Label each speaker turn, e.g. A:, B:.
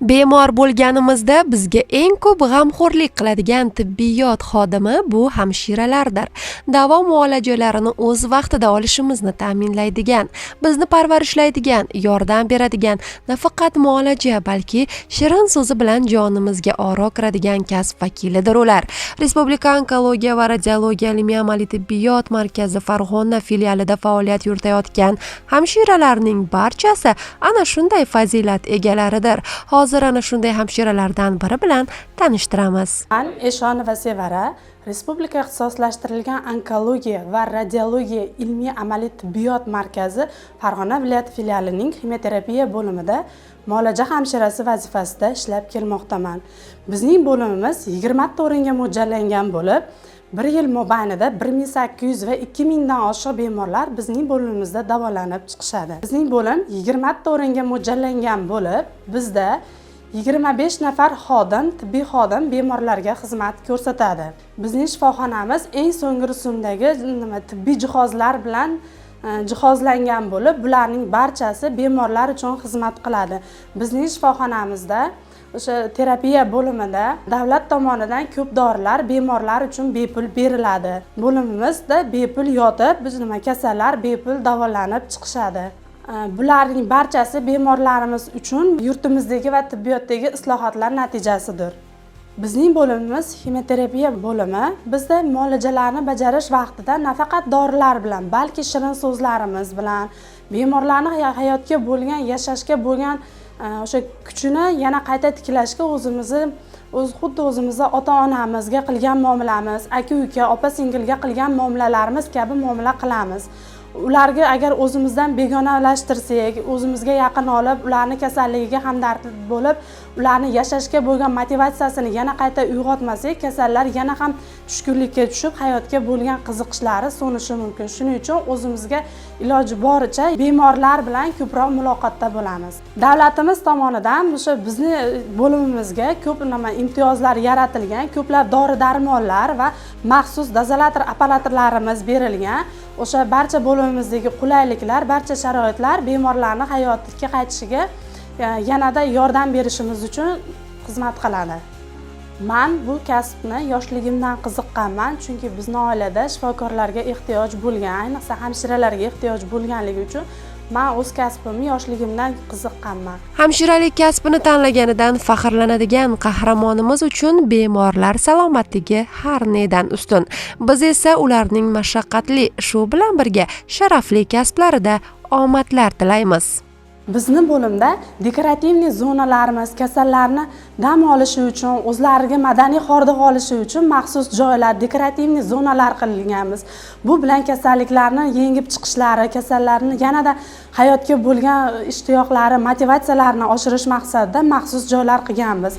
A: Bemor bo'lganimizda bizga eng ko'p g'amxo'rlik qiladigan tibbiyot xodimi bu hamshiralardir. Davo muolajalarini o'z vaqtida olishimizni ta'minlaydigan, bizni parvarishlaydigan, yordam beradigan, nafaqat muolaja, balki shirin so'zi bilan jonimizga oro kiradigan kasb vakilidir ular. Respublika onkologiya va radiologiya ilmiy-amaliy tibbiyot markazi Farg'ona filialida faoliyat yuritayotgan hamshiralarning barchasi ana shunday fazilat egalaridir. Hozir ana shunday hamshiralardan biri bilan tanishtiramiz.
B: Men Eshonova Sevara, Respublika ixtisoslashtirilgan onkologiya va radiologiya ilmiy-amaliy tibbiyot markazi Farg'ona viloyati filialining ximiyoterapiya bo'limida muolaja hamshirasi vazifasida ishlab kelmoqdaman. Bizning bo'limimiz 20 ta o'ringa mo'ljallangan bo'lib, 1 yil mobaynida 1800 va 2000 dan oshiq bemorlar bizning bo'limimizda davolanib chiqishadi. Bizning bo'lim 20 ta o'ringa mo'ljallangan bo'lib, bizda 25 nafar xodim, tibbiy xodim bemorlarga xizmat ko'rsatadi. Bizning shifoxonamiz eng so'nggi rusumdagi tibbiy jihozlar bilan jihozlangan bo'lib, bularning barchasi bemorlar uchun xizmat qiladi. Bizning shifoxonamizda o'sha terapiya bo'limida davlat tomonidan ko'p dorilar bemorlar uchun bepul beriladi. Bo'limimizda bepul yotib, kasallar bepul davolanib chiqishadi. Bularning barchasi bemorlarimiz uchun yurtimizdagi va tibbiyotdagi islohotlar natijasidir. Bizning bo'limimiz ximiyoterapiya bo'limi. Bizda muolajalarni bajarish vaqtida nafaqat dorilar bilan, balki shirin so'zlarimiz bilan bemorlarning hayotga bo'lgan, yashashga bo'lgan o'sha kuchini yana qayta tiklashga xuddi o'zimizni ota-onamizga qilgan muomalamiz, aka-uka, opa-singilga qilgan muomalalarimiz kabi muomala qilamiz. Ularga agar o'zimizdan begonalashtirsak, o'zimizga yaqin olib, ularning kasalligiga hamdard bo'lib, ularni yashashga bo'lgan motivatsiyasini yana qayta uyg'otmasak, kasallar yana ham tushkunlikka tushib, hayotga bo'lgan qiziqishlari so'nishi mumkin. Shuning uchun o'zimizga iloji boricha bemorlar bilan ko'proq muloqotda bo'lamiz. Davlatimiz tomonidan o'sha bizni bo'limimizga ko'p imtiyozlar yaratilgan, ko'plab dori-darmonlar va maxsus dozolator apparaturlarimiz berilgan. O'sha barcha bo'limimizdagi qulayliklar, barcha sharoitlar bemorlarning hayotiga qaytishiga yanada yordam berishimiz uchun xizmat qiladi. Men bu kasbni yoshligimdan qiziqqanman, chunki bizning oilada shifokorlarga ehtiyoj bo'lgan, ayniqsa hamshiralarga ehtiyoj bo'lganligi uchun men o'z kasbimni yoshligimdan qiziqqanman.
A: Hamshiralik kasbini tanlaganidan faxrlanadigan qahramonimiz uchun bemorlar salomatligi har nedan ustun. Biz esa ularning mashaqqatli, shu bilan birga sharafli kasblarida omadlar tilaymiz.
B: Bizni bo'limda dekorativniy zonalarimiz kasallarni dam olishi uchun, o'zlariga madaniy hordiq olishi uchun maxsus joylar, dekorativniy zonalar qilganmiz. Bu bilan kasalliklarni yengib chiqishlari, kasallarni yanada hayotga bo'lgan ishtiyoqlari, motivatsiyalarini oshirish maqsadida maxsus joylar qilganmiz.